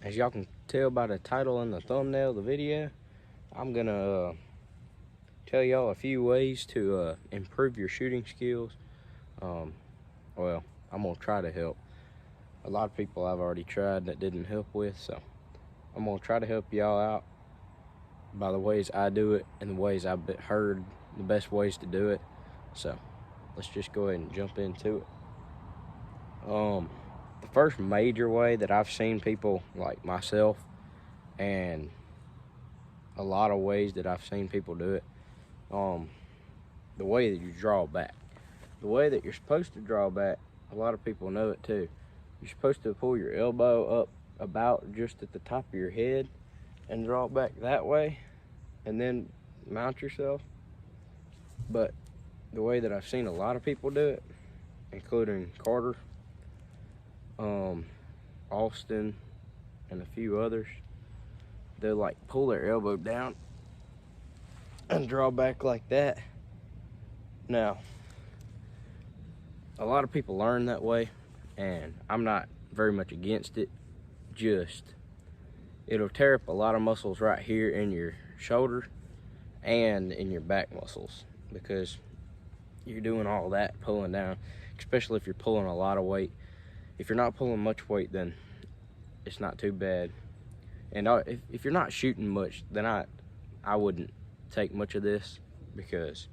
As y'all can tell by the title and the thumbnail of the video, I'm gonna tell y'all a few ways to improve your shooting skills. Well, I'm gonna try to help. A lot of people I've already tried that didn't help with, so I'm gonna try to help y'all out by the ways I do it and the ways I've heard the best ways to do it. So let's just go ahead and jump into it. The first major way that I've seen people like myself, and a lot of ways that I've seen people do it, the way that you draw back. The way that you're supposed to draw back, a lot of people know it too. You're supposed to pull your elbow up about just at the top of your head and draw back that way and then mount yourself. But the way that I've seen a lot of people do it, including Carter, Austin, and a few others, they'll like pull their elbow down and draw back like that. Now, a lot of people learn that way, and I'm not very much against it. Just, it'll tear up a lot of muscles right here in your shoulder and in your back muscles, because you're doing all that pulling down, especially if you're pulling a lot of weight. If you're not pulling much weight, then it's not too bad. And if you're not shooting much, then I wouldn't take much of this, because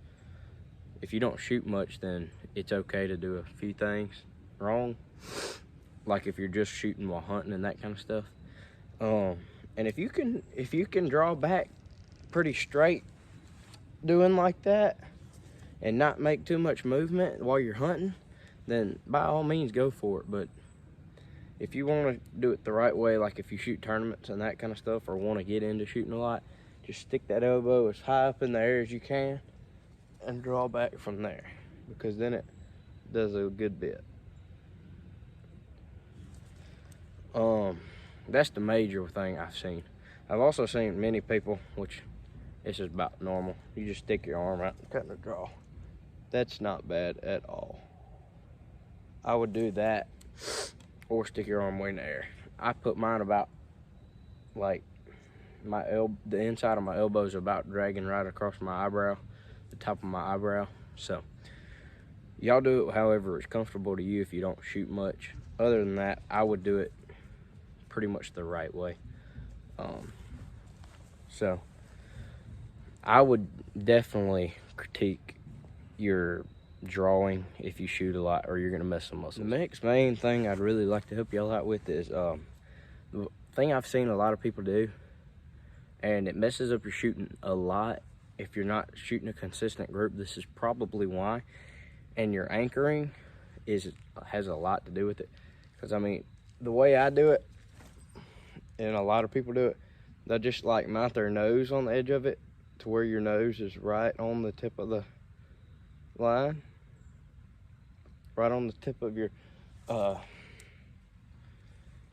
if you don't shoot much, then it's okay to do a few things wrong, like if you're just shooting while hunting and that kind of stuff. And if you can draw back pretty straight doing like that and not make too much movement while you're hunting, then by all means go for it. But if you want to do it the right way, like if you shoot tournaments and that kind of stuff, or want to get into shooting a lot, just stick that elbow as high up in the air as you can and draw back from there, because then it does a good bit. That's the major thing I've seen. I've also seen many people, which this is about normal, you just stick your arm out and kind of draw. That's not bad at all. I would do that, or stick your arm way in the air. I put mine about like the inside of my elbow is about dragging right across my eyebrow, the top of my eyebrow. So y'all do it however is comfortable to you if you don't shoot much. Other than that, I would do it pretty much the right way. So I would definitely critique your drawing if you shoot a lot, or you're gonna mess some muscles. The next main thing I'd really like to help y'all out with is the thing I've seen a lot of people do, and it messes up your shooting a lot if you're not shooting a consistent group. This is probably why. And your anchoring has a lot to do with it. Because I mean, the way I do it, and a lot of people do it, they'll just like mount their nose on the edge of it to where your nose is right on the tip of the line, right on the tip of your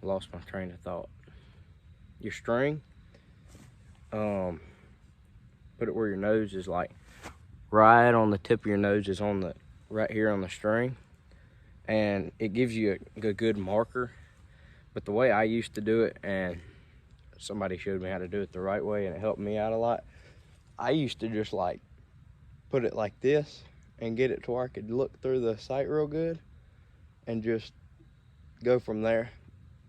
lost my train of thought, your string. Put it where your nose is, like right on the tip of your nose is on the right here on the string, and it gives you a good marker. But the way I used to do it, and somebody showed me how to do it the right way, and it helped me out a lot, I used to just like put it like this and get it to where I could look through the sight real good and just go from there.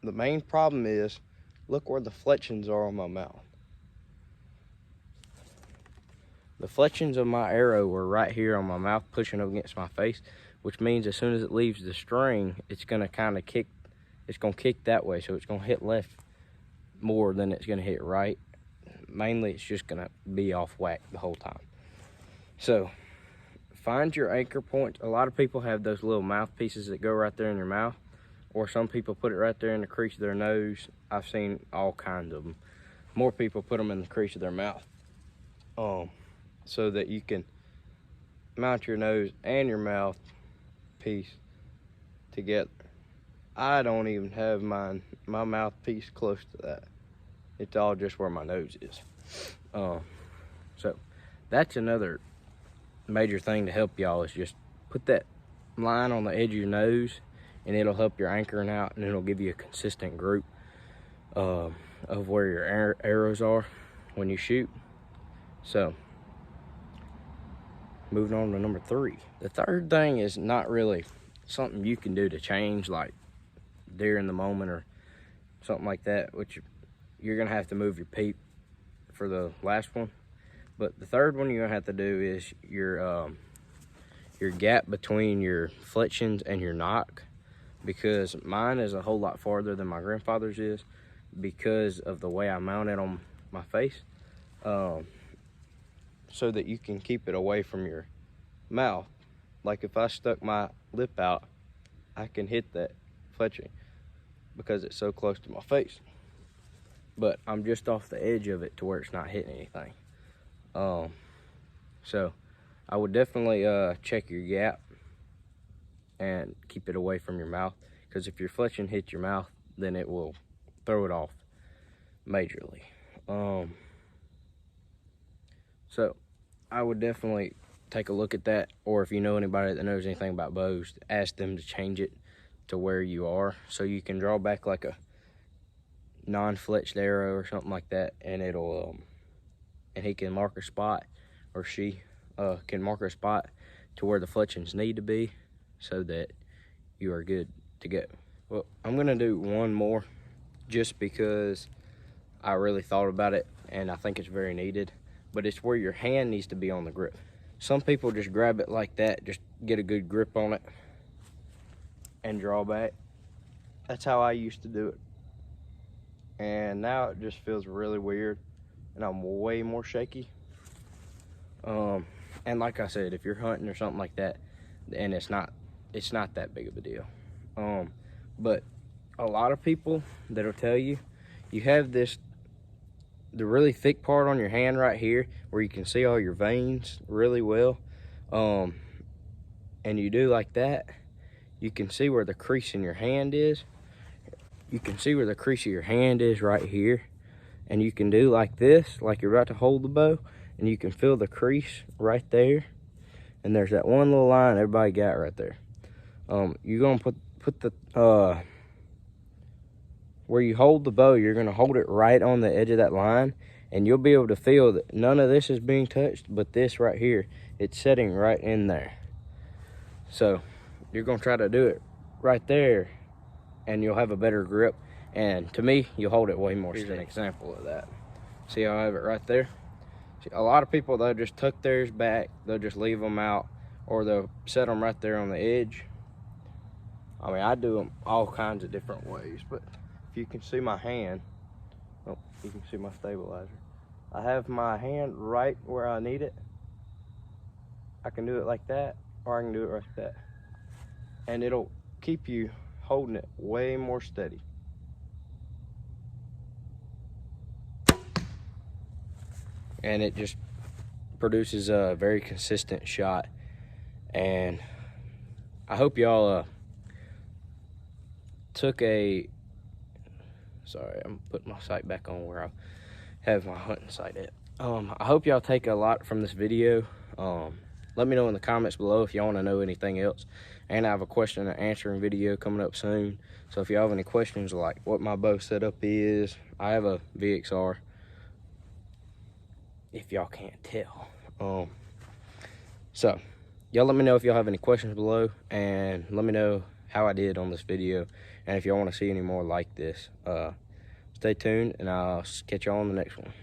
The main problem is, look where the fletchings are on my mouth. The fletchings of my arrow were right here on my mouth, pushing up against my face, which means as soon as it leaves the string, it's gonna kind of kick. It's gonna kick that way, so it's gonna hit left more than it's gonna hit right. Mainly, it's just gonna be off whack the whole time. So find your anchor point. A lot of people have those little mouthpieces that go right there in your mouth, or some people put it right there in the crease of their nose. I've seen all kinds of them. More people put them in the crease of their mouth, so that you can mount your nose and your mouth piece together. I don't even have my mouthpiece close to that. It's all just where my nose is. So that's another major thing to help y'all, is just put that line on the edge of your nose, and it'll help your anchoring out, and it'll give you a consistent group. of where your arrows are when you shoot. So moving on to number 3. The third thing is not really something you can do to change, like during the moment or something like that, which you're gonna have to move your peep for the last one. But the third one you're gonna have to do is your gap between your fletchings and your nock, because mine is a whole lot farther than my grandfather's is because of the way I mount it on my face, so that you can keep it away from your mouth. Like if I stuck my lip out, I can hit that fletching because it's so close to my face. But I'm just off the edge of it to where it's not hitting anything. So I would definitely check your gap and keep it away from your mouth, because if your fletching hits your mouth, then it will throw it off majorly. So I would definitely take a look at that, or if you know anybody that knows anything about bows, ask them to change it to where you are, so you can draw back like a non-fletched arrow or something like that, and it'll and he can mark a spot, or she can mark a spot to where the fletchings need to be, so that you are good to go. Well, I'm gonna do one more just because I really thought about it and I think it's very needed, but it's where your hand needs to be on the grip. Some people just grab it like that, just get a good grip on it and draw back. That's how I used to do it, and now it just feels really weird and I'm way more shaky. And like I said, if you're hunting or something like that, and it's not that big of a deal. But a lot of people that'll tell you, you have the really thick part on your hand right here where you can see all your veins really well, and you do like that, you can see where the crease in your hand is. You can see where the crease of your hand is right here, and you can do like this, like you're about to hold the bow, and you can feel the crease right there, and there's that one little line everybody got right there. You're gonna put the where you hold the bow, you're gonna hold it right on the edge of that line, and you'll be able to feel that none of this is being touched, but this right here, it's setting right in there. So you're gonna try to do it right there, and you'll have a better grip, and to me, you'll hold it way more steady. Here's an example of that. See how I have it right there? See, a lot of people, they'll just tuck theirs back, they'll just leave them out, or they'll set them right there on the edge. I mean, I do them all kinds of different ways, but if you can see my hand, oh, you can see my stabilizer. I have my hand right where I need it. I can do it like that, or I can do it like that. And it'll keep you holding it way more steady. And it just produces a very consistent shot. And I hope y'all sorry, I'm putting my sight back on where I have my hunting sight at. I hope y'all take a lot from this video. Let me know in the comments below if y'all want to know anything else. And I have a question and answering video coming up soon. So if y'all have any questions like what my bow setup is, I have a VXR, if y'all can't tell. So y'all let me know if y'all have any questions below, and let me know how I did on this video, and if y'all want to see any more like this. Stay tuned, and I'll catch y'all on the next one.